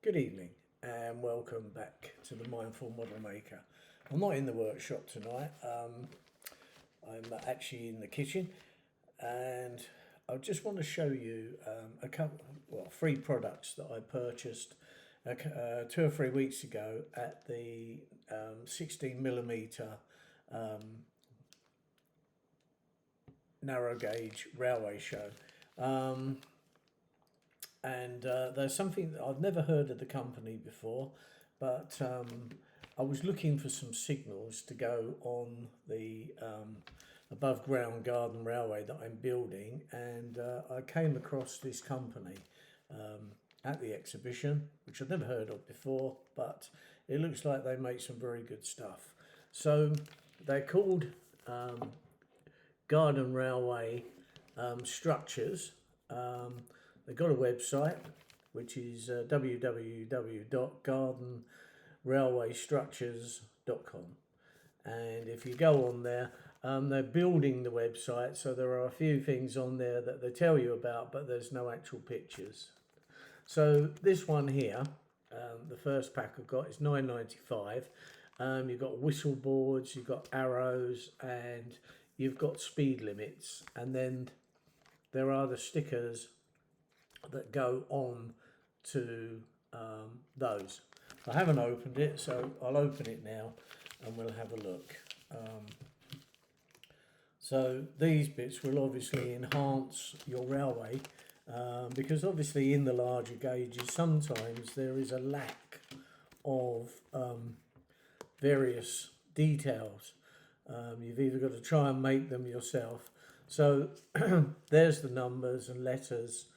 Good evening and welcome back to the Mindful Model Maker. I'm not in the workshop tonight, I'm actually in the kitchen, and I just want to show you a couple, three products that I purchased 2 or 3 weeks ago at the 16mm narrow gauge railway show. And there's something that I've never heard of the company before, but I was looking for some signals to go on the above ground garden railway that I'm building, and I came across this company at the exhibition, which I'd never heard of before, but it looks like they make some very good stuff. So they're called garden railway structures. They've got a website which is www.gardenrailwaystructures.com, and if you go on there, they're building the website, so there are a few things on there that they tell you about, but there's no actual pictures. So this one here, the first pack I've got is $9.95. You've got whistle boards, you've got arrows, and you've got speed limits, and then there are the stickers that go on to those. I haven't opened it, so I'll open it now and we'll have a look. So these bits will obviously enhance your railway, because obviously in the larger gauges sometimes there is a lack of various details. You've either got to try and make them yourself. So there's the numbers and letters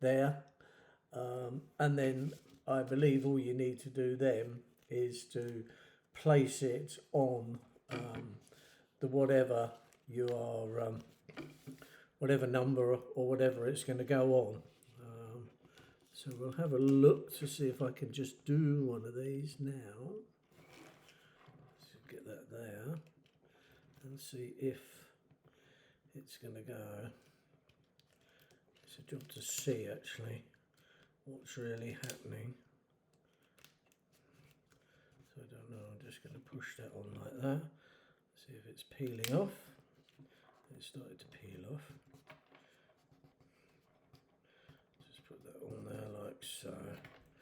there, and then I believe all you need to do then is to place it on the whatever you are, whatever number or whatever it's going to go on. So we'll have a look to see if I can just do one of these now. Let's get that there and see if it's going to go. It's a job to see actually what's really happening. So I don't know, I'm just going to push that on like that, see if it's peeling off. It started to peel off. Just put that on there like so.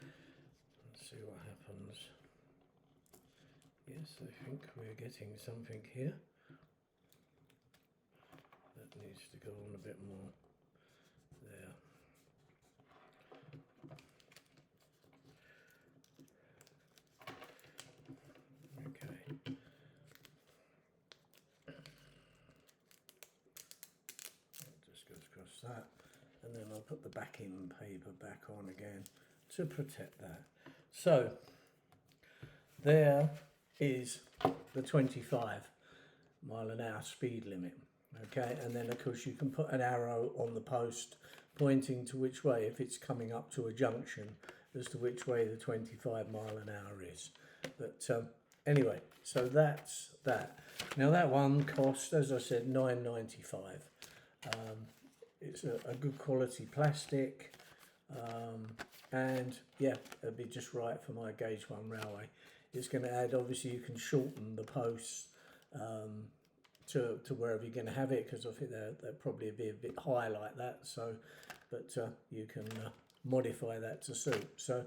Let's see what happens. Yes, I think we're getting something here. That needs to go on a bit more. There. Okay. That just goes across that, and then I'll put the backing paper back on again to protect that. So there is the 25 mph speed limit. Okay, and then of course you can put an arrow on the post pointing to which way, if it's coming up to a junction, as to which way the 25 mph is. But anyway, so that's that. Now that one cost, as I said, $9.95. It's a good quality plastic, and yeah, it'll be just right for my gauge 1 railway. It's going to add, obviously you can shorten the posts to wherever you're going to have it, because I think they'll probably be a bit high like that, so but you can modify that to suit. So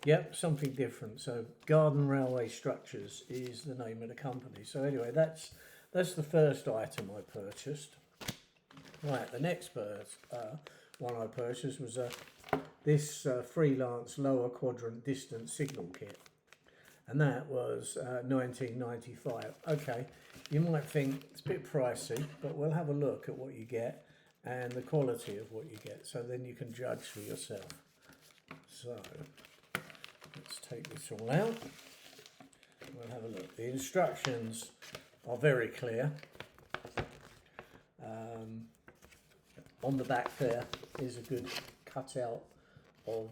yep, something different. So Garden Railway Structures is the name of the company. So anyway, that's the first item I purchased. Right, the next one I purchased was this freelance lower quadrant distance signal kit, and that was $19.95. Okay, you might think it's a bit pricey, but we'll have a look at what you get and the quality of what you get, so then you can judge for yourself. So let's take this all out. We'll have a look. The instructions are very clear. On the back there is a good cutout of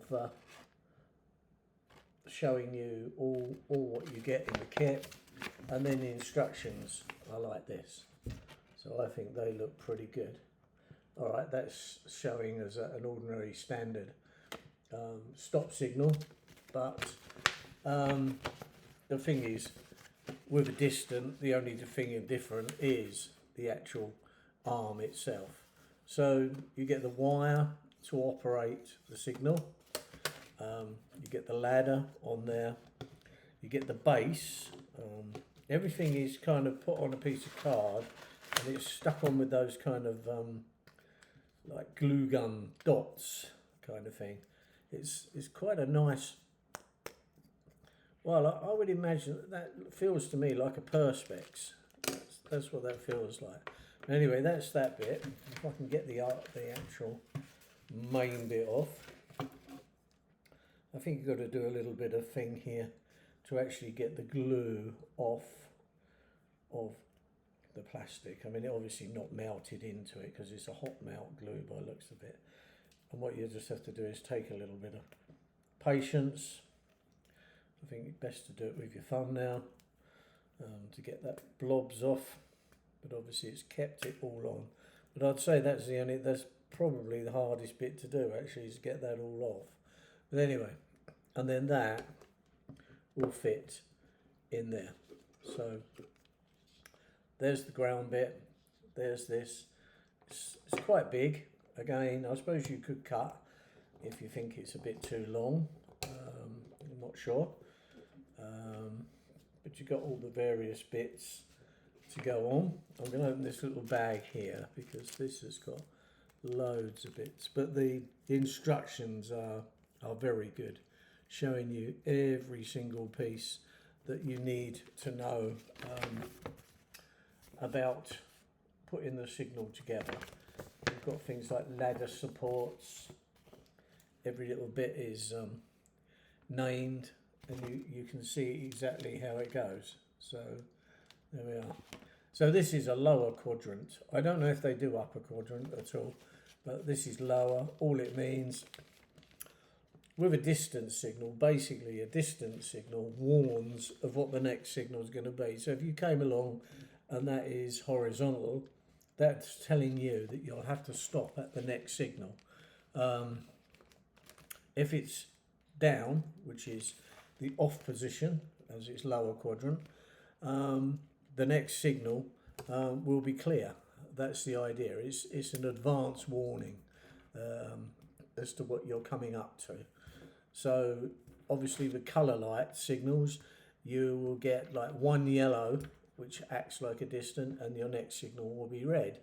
showing you all what you get in the kit, and then the instructions are like this. So I think they look pretty good. All right, that's showing as an ordinary standard stop signal, but the thing is, with a distant, the only thing different is the actual arm itself. So you get the wire to operate the signal, you get the ladder on there, you get the base, everything is kind of put on a piece of card and it's stuck on with those kind of like glue gun dots kind of thing. It's quite a nice, well, I would imagine that feels to me like a perspex. That's what that feels like. Anyway, that's that bit. If I can get the actual main bit off. I think you've got to do a little bit of thing here to actually get the glue off of the plastic. I mean, it obviously not melted into it because it's a hot melt glue by the looks of it. And what you just have to do is take a little bit of patience. I think it's best to do it with your thumb now to get that blobs off. But obviously it's kept it all on. But I'd say that's probably the hardest bit to do actually, is get that all off. But anyway, and then that will fit in there. So there's the ground bit, there's this. It's quite big. Again, I suppose you could cut if you think it's a bit too long. I'm not sure. But you've got all the various bits to go on. I'm going to open this little bag here because this has got loads of bits. But the instructions are very good, showing you every single piece that you need to know about putting the signal together. You've got things like ladder supports. Every little bit is named, and you can see exactly how it goes. So there we are. So this is a lower quadrant. I don't know if they do upper quadrant at all, but this is lower. All it means, with a distance signal, basically a distance signal warns of what the next signal is going to be. So if you came along and that is horizontal, that's telling you that you'll have to stop at the next signal. If it's down, which is the off position, as it's lower quadrant, the next signal will be clear. That's the idea. It's an advance warning as to what you're coming up to. So obviously the colour light signals, you will get like one yellow, which acts like a distant, and your next signal will be red.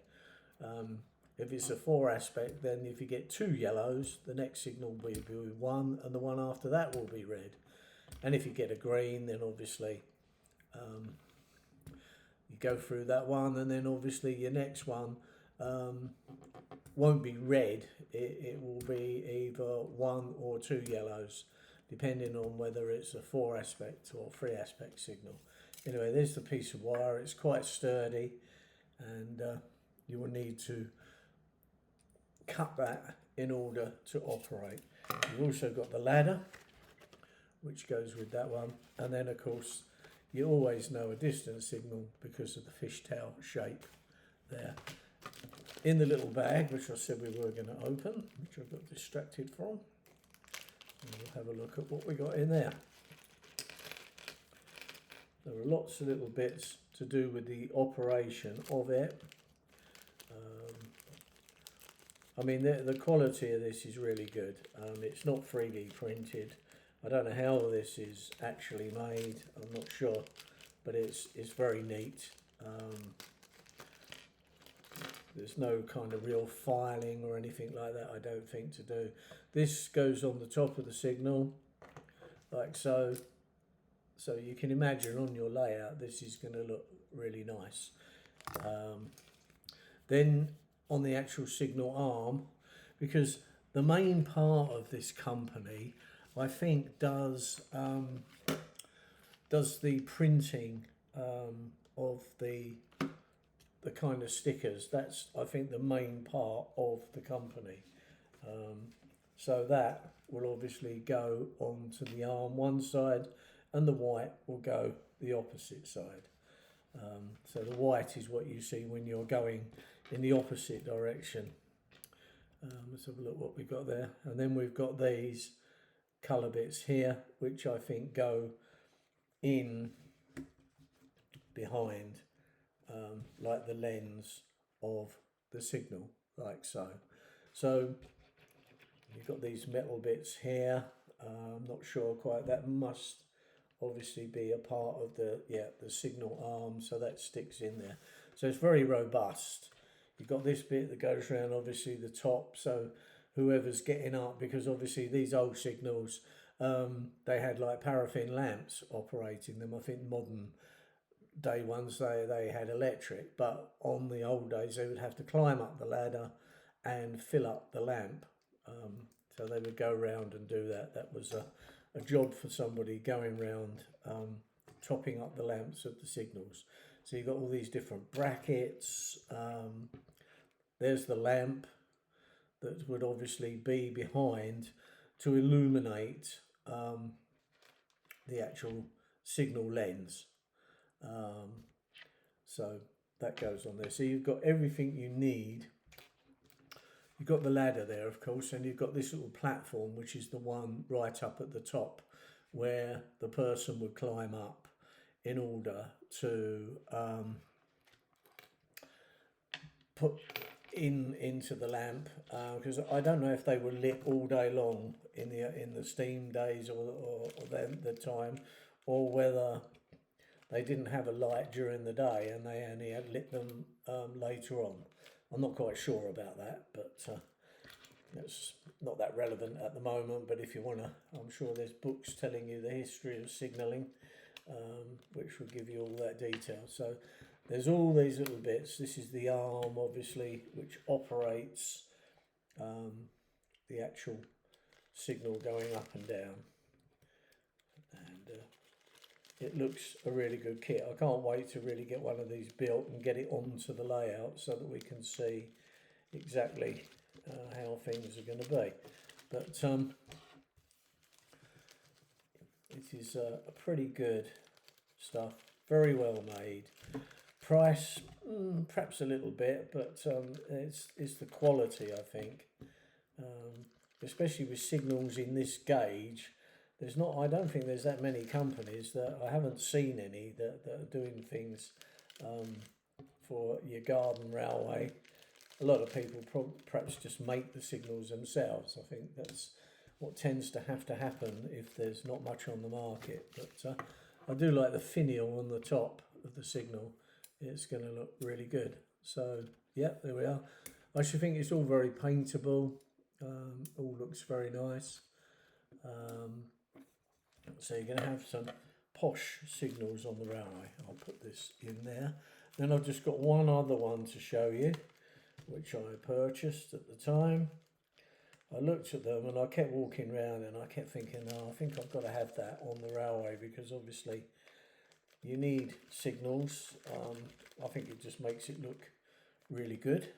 If it's a 4 aspect, then if you get 2 yellows, the next signal will be 1, and the one after that will be red. And if you get a green, then obviously you go through that one, and then obviously your next one won't be red. It will be either 1 or 2 yellows, depending on whether it's a 4 aspect or 3 aspect signal. Anyway, there's the piece of wire. It's quite sturdy, and you will need to cut that in order to operate. You've also got the ladder, which goes with that one, and then of course you always know a distance signal because of the fishtail shape there. In the little bag, which I said we were going to open, which I got distracted from, and we'll have a look at what we got in there. There are lots of little bits to do with the operation of it. I mean, the quality of this is really good. It's not 3D printed. I don't know how this is actually made. I'm not sure, but it's very neat. There's no kind of real filing or anything like that, I don't think, to do. This goes on the top of the signal, like so. So you can imagine on your layout, this is going to look really nice. Then on the actual signal arm, because the main part of this company, I think, does the printing of the kind of stickers. That's, I think, the main part of the company. So that will obviously go onto the arm one side, and the white will go the opposite side. So the white is what you see when you're going in the opposite direction Let's have a look what we've got there. And then we've got these colour bits here, which I think go in behind, like the lens of the signal, like so. So you've got these metal bits here. I'm not sure quite. That must obviously be a part of the signal arm, so that sticks in there. So it's very robust. You've got this bit that goes around obviously the top, so whoever's getting up, because obviously these old signals, they had like paraffin lamps operating them. I think modern day ones they had electric, but on the old days they would have to climb up the ladder and fill up the lamp. So they would go round and do that. That was a job for somebody going round, topping up the lamps of the signals. So you've got all these different brackets. There's the lamp that would obviously be behind to illuminate the actual signal lens. So that goes on there. So you've got everything you need. You've got the ladder there, of course, and you've got this little platform, which is the one right up at the top where the person would climb up in order to put into the lamp, because I don't know if they were lit all day long in the steam days or the time, or whether they didn't have a light during the day and they only had lit them later on. I'm not quite sure about that, but that's not that relevant at the moment. But if you want to, I'm sure there's books telling you the history of signalling, which will give you all that detail. So there's all these little bits. This is the arm, obviously, which operates the actual signal going up and down. And it looks a really good kit. I can't wait to really get one of these built and get it onto the layout so that we can see exactly how things are going to be. But it is a pretty good stuff, very well made. Price, perhaps a little bit, but it's the quality, I think. Especially with signals in this gauge, I don't think there's that many companies that I haven't seen any that are doing things for your garden railway. A lot of people perhaps just make the signals themselves. I think that's what tends to happen if there's not much on the market. But I do like the finial on the top of the signal. It's going to look really good. So yeah, there we are. I should think it's all very paintable. All looks very nice. So you're going to have some posh signals on the railway. I'll put this in there. Then I've just got one other one to show you, which I purchased at the time. I looked at them and I kept walking around and I kept thinking, oh, I think I've got to have that on the railway, because obviously you need signals. I think it just makes it look really good.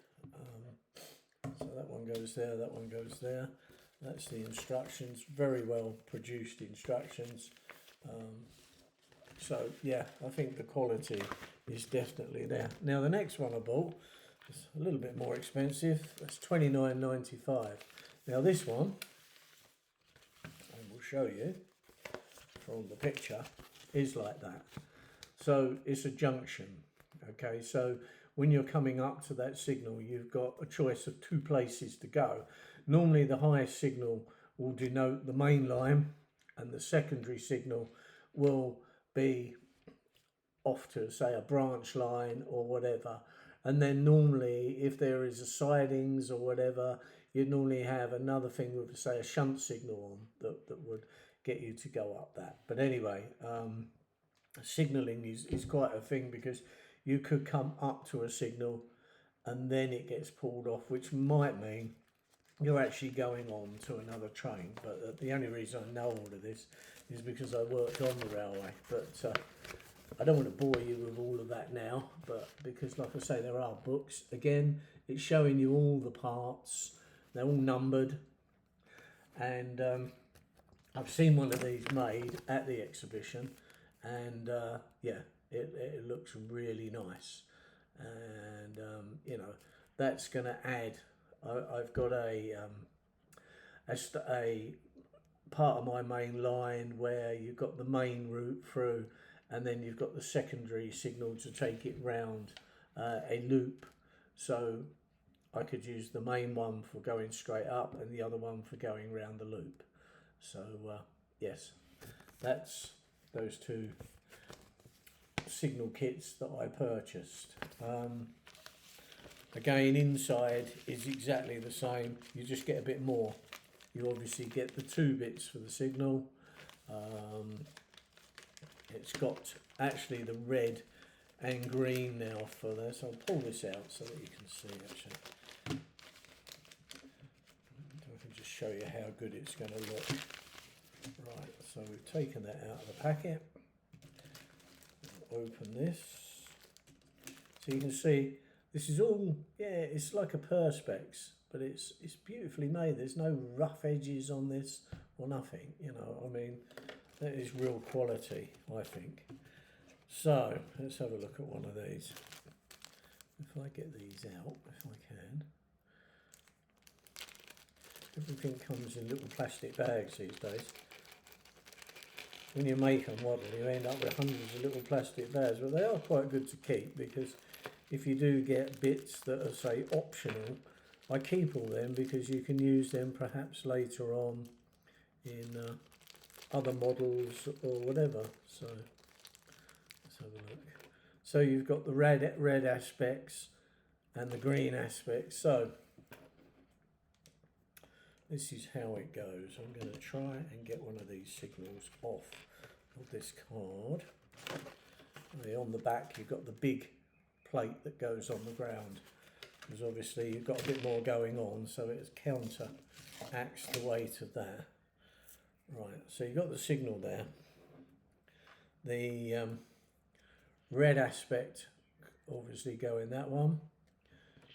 So that one goes there, that one goes there. That's the instructions, very well produced instructions. So yeah, I think the quality is definitely there. Now the next one I bought is a little bit more expensive. That's $29.95. Now this one, I will show you from the picture, is like that. So it's a junction. Okay, so when you're coming up to that signal, you've got a choice of two places to go. Normally the highest signal will denote the main line and the secondary signal will be off to, say, a branch line or whatever. And then normally if there is a sidings or whatever, you'd normally have another thing with, say, a shunt signal on that would get you to go up that. But anyway, signalling is quite a thing, because you could come up to a signal and then it gets pulled off, which might mean you're actually going on to another train. But the only reason I know all of this is because I worked on the railway. But I don't want to bore you with all of that now, but because, like I say, there are books. Again, it's showing you all the parts. They're all numbered. And I've seen one of these made at the exhibition, and yeah, it looks really nice. And you know, that's going to add I've got a part of my main line where you've got the main route through, and then you've got the secondary signal to take it round a loop. So I could use the main one for going straight up and the other one for going round the loop. So yes, that's those two signal kits that I purchased. Again, inside is exactly the same, you just get a bit more. You obviously get the 2 bits for the signal. It's got actually the red and green now for this. I'll pull this out so that you can see actually. I can just show you how good it's going to look. Right, so we've taken that out of the packet. Open this. So you can see this is all, yeah, it's like a perspex, but it's beautifully made. There's no rough edges on this or nothing, you know. I mean, that is real quality, I think. So let's have a look at one of these. If I get these out, if I can. Everything comes in little plastic bags these days. When you make a model, you end up with hundreds of little plastic bags, but they are quite good to keep, because if you do get bits that are, say, optional, I keep all them because you can use them perhaps later on in other models or whatever. So let's have a look. So you've got the red aspects and the green aspects. So this is how it goes. I'm going to try and get one of these signals off of this card. On the back you've got the big plate that goes on the ground, because obviously you've got a bit more going on, so it counteracts the weight of that. Right, so you've got the signal there. The red aspect obviously go in that one,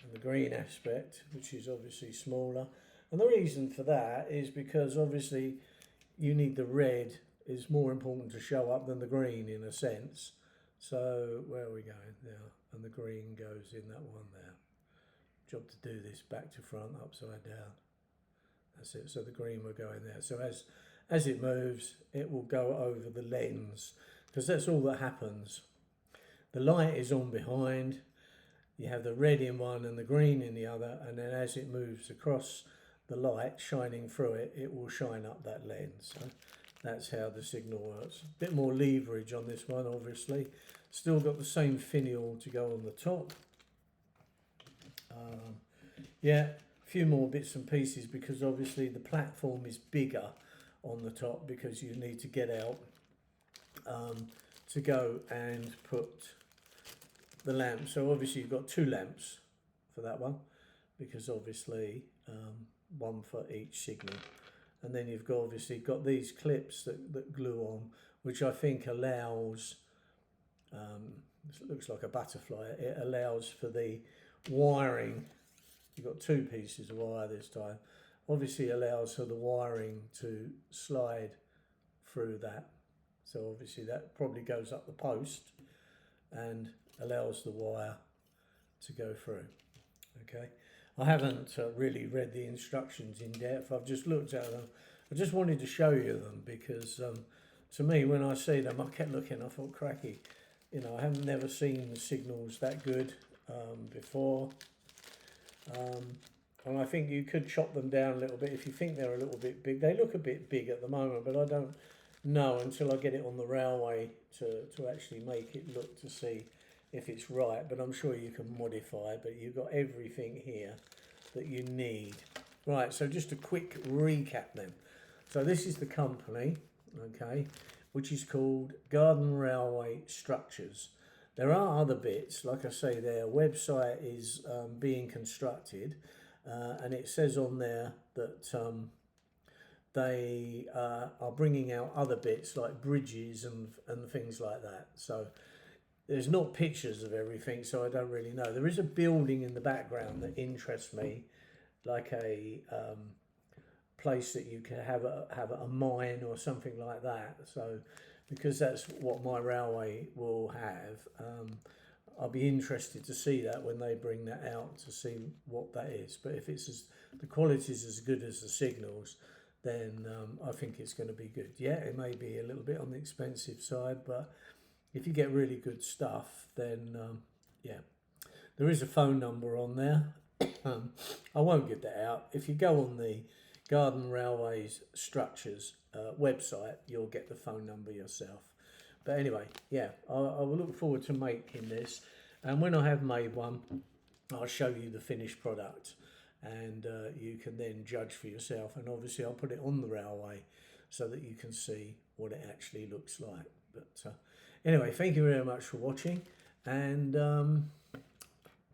and the green aspect, which is obviously smaller. And the reason for that is because obviously you need the red is more important to show up than the green in a sense. So where are we going now? And the green goes in that one there. Job to do this back to front, upside down. That's it. So the green will go in there. So as it moves, it will go over the lens, because that's all that happens. The light is on behind. You have the red in one and the green in the other, and then as it moves across the light shining through it, it will shine up that lens. So that's how the signal works. A bit more leverage on this one, obviously. Still got the same finial to go on the top. Yeah, a few more bits and pieces, because obviously the platform is bigger on the top, because you need to get out to go and put the lamp. So obviously you've got 2 lamps for that one, because obviously one for each signal. And then you've got obviously got these clips that glue on, which I think allows, it looks like a butterfly, it allows for the wiring. You've got 2 pieces of wire this time. Obviously allows for the wiring to slide through that. So obviously that probably goes up the post and allows the wire to go through. Okay, I haven't really read the instructions in depth. I've just looked at them. I just wanted to show you them, because to me, when I see them, I kept looking, I thought, cracky, you know, I have never seen the signals that good before. And I think you could chop them down a little bit if you think they're a little bit big. They look a bit big at the moment, but I don't know until I get it on the railway to actually make it look, to see if it's right. But I'm sure you can modify, but you've got everything here that you need. Right, so just a quick recap then. So this is the company, okay, which is called Garden Railway Structures. There are other bits, like I say, their website is being constructed, and it says on there that they are bringing out other bits like bridges and things like that. So there's not pictures of everything, so I don't really know. There is a building in the background that interests me, like a place that you can have a mine or something like that. So because that's what my railway will have, I'll be interested to see that when they bring that out, to see what that is. But if it's the quality is as good as the signals, then I think it's going to be good. Yeah, it may be a little bit on the expensive side, but if you get really good stuff, then yeah. There is a phone number on there. I won't get that out. If you go on the Garden Railways Structures website, you'll get the phone number yourself. But anyway, yeah, I will look forward to making this. And when I have made one, I'll show you the finished product, and you can then judge for yourself. And obviously I'll put it on the railway so that you can see what it actually looks like. But anyway, thank you very much for watching, and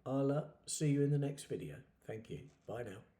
I'll see you in the next video. Thank you. Bye now.